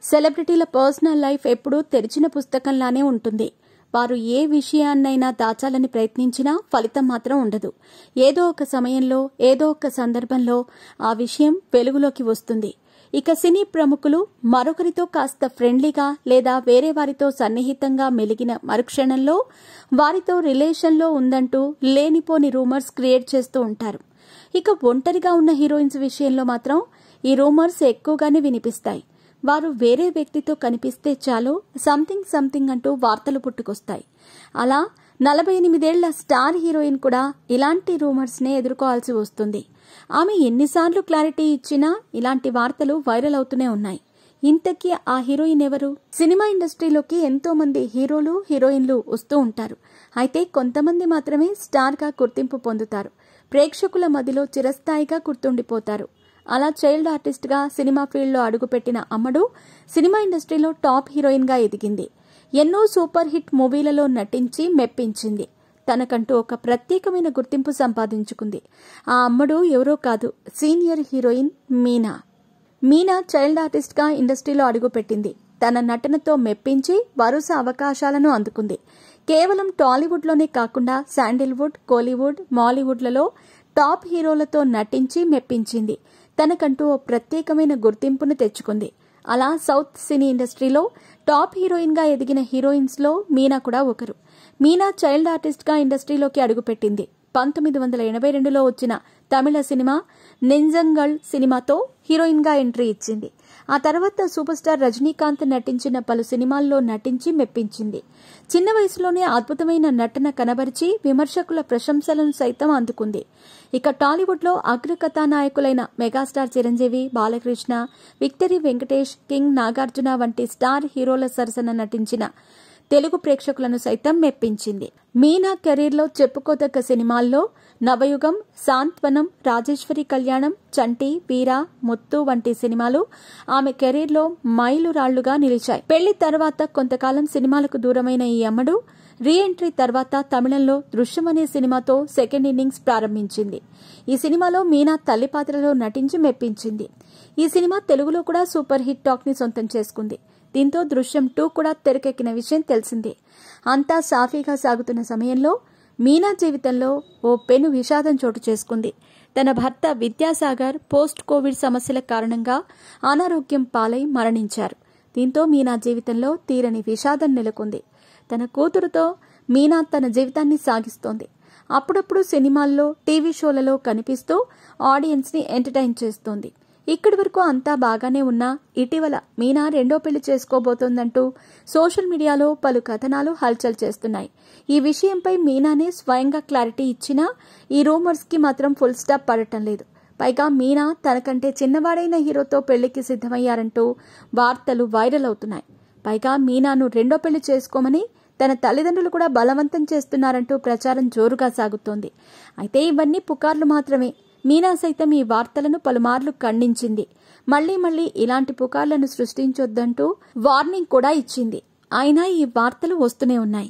సెలబ్రిటీల personal life ఎప్పుడూ తెరిచిన పుస్తకంలానే ఉంటుంది. వారు ఏ విషయాన్నైనా దాచాలని ప్రయత్నించినా ఫలితం మాత్రం ఉండదు. ఏదో ఒక సమయంలో ఏదో ఒక సందర్భంలో ఆ విషయం వెలుగులోకి వస్తుంది. ఇక సినీ ప్రముఖులు మరొకరితో కాస్త ఫ్రెండ్లీగా లేదా వేరే వారితో సన్నిహితంగా మెలిగిన మరుక్షణంలో వారితో రిలేషన్లో ఉందంటూ లేనిపోని రూమర్స్ క్రియేట్ చేస్తూ ఉంటారు. ఇక ఒంటరిగా ఉన్న హీరోయిన్స్ విషయంలో మాత్రం ఈ రూమర్స్ ఎక్కువగానే వినిపిస్తాయి. వారు వేరే వ్యక్తితో కనిపిస్తే చాలు సంథింగ్ అంటూ వార్తలు పుట్టుకొస్తాయి. అలా 48 ఏళ్ల స్టార్ హీరోయిన్ కూడా ఇలాంటి రూమర్స్ నే ఎదుర్కోవాల్సి వస్తుంది. ఆమె ఎన్నిసార్లు క్లారిటీ ఇచ్చినా ఇలాంటి వార్తలు వైరల్ అవుతూనే ఉన్నాయి. ఇంతకీ ఆ హీరోయిన్ ఎవరు? సినిమా ఇండస్ట్రీలోకి ఎంతో మంది హీరోలు హీరోయిన్లు వస్తూ ఉంటారు. అయితే కొంతమంది మాత్రమే స్టార్ గా గుర్తింపు పొందుతారు. ప్రేక్షకుల మదిలో చిరస్థాయిగా గుర్తుండిపోతారు. అలా చైల్డ్ ఆర్టిస్ట్ గా సినిమా ఫీల్డ్ లో అడుగుపెట్టిన అమ్మడు సినిమా ఇండస్ట్రీలో టాప్ హీరోయిన్ గా ఎదిగింది. ఎన్నో సూపర్ హిట్ మూవీలలో నటించి మెప్పించింది. తనకంటూ ఒక ప్రత్యేకమైన గుర్తింపు సంపాదించుకుంది. ఆ అమ్మడు ఎవరో కాదు, senior heroine Meena. Meena child artist గా ఇండస్ట్రీలో అడుగుపెట్టింది. తన నటనతో మెప్పించి వరుస అవకాశాలను అందుకుంది. కేవలం టాలీవుడ్ లోనే కాకుండా శాండిల్వుడ్, కోలీవుడ్, మాలీవుడ్లలో టాప్ హీరోలతో నటించి మెప్పించింది. తనకంటూ ఓ ప్రత్యేకమైన గుర్తింపును తెచ్చుకుంది. అలా సౌత్ సినీ ఇండస్ట్రీలో టాప్ హీరోయిన్ గా ఎదిగిన హీరోయిన్స్ లో మీనా కూడా ఒకరు. మీనా చైల్డ్ ఆర్టిస్ట్ గా ఇండస్ట్రీలోకి అడుగుపెట్టింది. 1982లో వచ్చిన తమిళ సినిమా నెంజంగల్ సినిమాతో హీరోయిన్ గా ఎంట్రీ ఇచ్చింది. ఆ తర్వాత సూపర్ స్టార్ రజనీకాంత్ నటించిన పలు సినిమాల్లో నటించి మెప్పించింది. చిన్న వయసులోనే అద్భుతమైన నటన కనబరిచి విమర్శకుల ప్రశంసలను సైతం అందుకుంది. ఇక టాలీవుడ్ లో అగ్ర కథానాయకులైన megastar Chiranjeevi, Balakrishna, victory Venkatesh, king Nagarjuna వంటి స్టార్ హీరోల సరసన నటించిన తెలుగు ప్రేక్షకులను సైతం మెప్పించింది. మీనా కెరీర్ లో చెప్పుకోదగ్గ సినిమాల్లో నవయుగం, సాంత్వనం, రాజేశ్వరి కళ్యాణం, చంటి, వీర, ముత్తు వంటి సినిమాలు ఆమె కెరీర్ లో మైలురాళ్లుగా నిలిచాయి. పెళ్లి తర్వాత కొంతకాలం సినిమాలకు దూరమైన ఈ అమ్మడు రీ ఎంట్రీ తర్వాత తమిళంలో దృశ్యం అనే సినిమాతో సెకండ్ ఇన్నింగ్స్ ప్రారంభించింది. ఈ సినిమాలో మీనా తల్లి పాత్రలో నటించి మెప్పించింది. ఈ సినిమా తెలుగులో కూడా సూపర్ హిట్ టాక్ ని సొంతం చేసుకుంది. దీంతో దృశ్యం 2 కూడా తెరకెక్కిన విషయం తెలిసిందే. అంతా సాఫీగా సాగుతున్న సమయంలో మీనా జీవితంలో ఓ పెను విషాదం చోటు చేసుకుంది. తన భర్త విద్యాసాగర్ పోస్ట్ కోవిడ్ సమస్యల కారణంగా అనారోగ్యం పాలై మరణించారు. దీంతో మీనా జీవితంలో తీరని విషాదం నెలకొంది. తన కూతురుతో మీనా తన జీవితాన్ని సాగిస్తోంది. అప్పుడప్పుడు సినిమాల్లో, టీవీ షోలలో కనిపిస్తూ ఆడియన్స్ ని ఎంటర్టైన్ చేస్తోంది. ఇక్కడి వరకు అంతా బాగానే ఉన్నా ఇటీవల మీనా రెండో పెళ్లి చేసుకోబోతోందంటూ సోషల్ మీడియాలో పలు కథనాలు హల్చల్ చేస్తున్నాయి. ఈ విషయంపై మీనానే స్వయంగా క్లారిటీ ఇచ్చినా ఈ రూమర్స్ కి మాత్రం ఫుల్ స్టాప్ పడటం లేదు. పైగా మీనా తనకంటే చిన్నవాడైన హీరోతో పెళ్లికి సిద్ధమయ్యారంటూ వార్తలు వైరల్ అవుతున్నాయి. పైగా మీనాను రెండో పెళ్లి చేసుకోమని తన తల్లిదండ్రులు కూడా బలవంతం చేస్తున్నారంటూ ప్రచారం జోరుగా సాగుతోంది. అయితే ఇవన్నీ పుకార్లు మాత్రమే. మీనా సైతం ఈ వార్తలను పలుమార్లు ఖండించింది. మళ్లీ ఇలాంటి పుకార్లను సృష్టించొద్దంటూ వార్నింగ్ కూడా ఇచ్చింది. అయినా ఈ వార్తలు వస్తూనే ఉన్నాయి.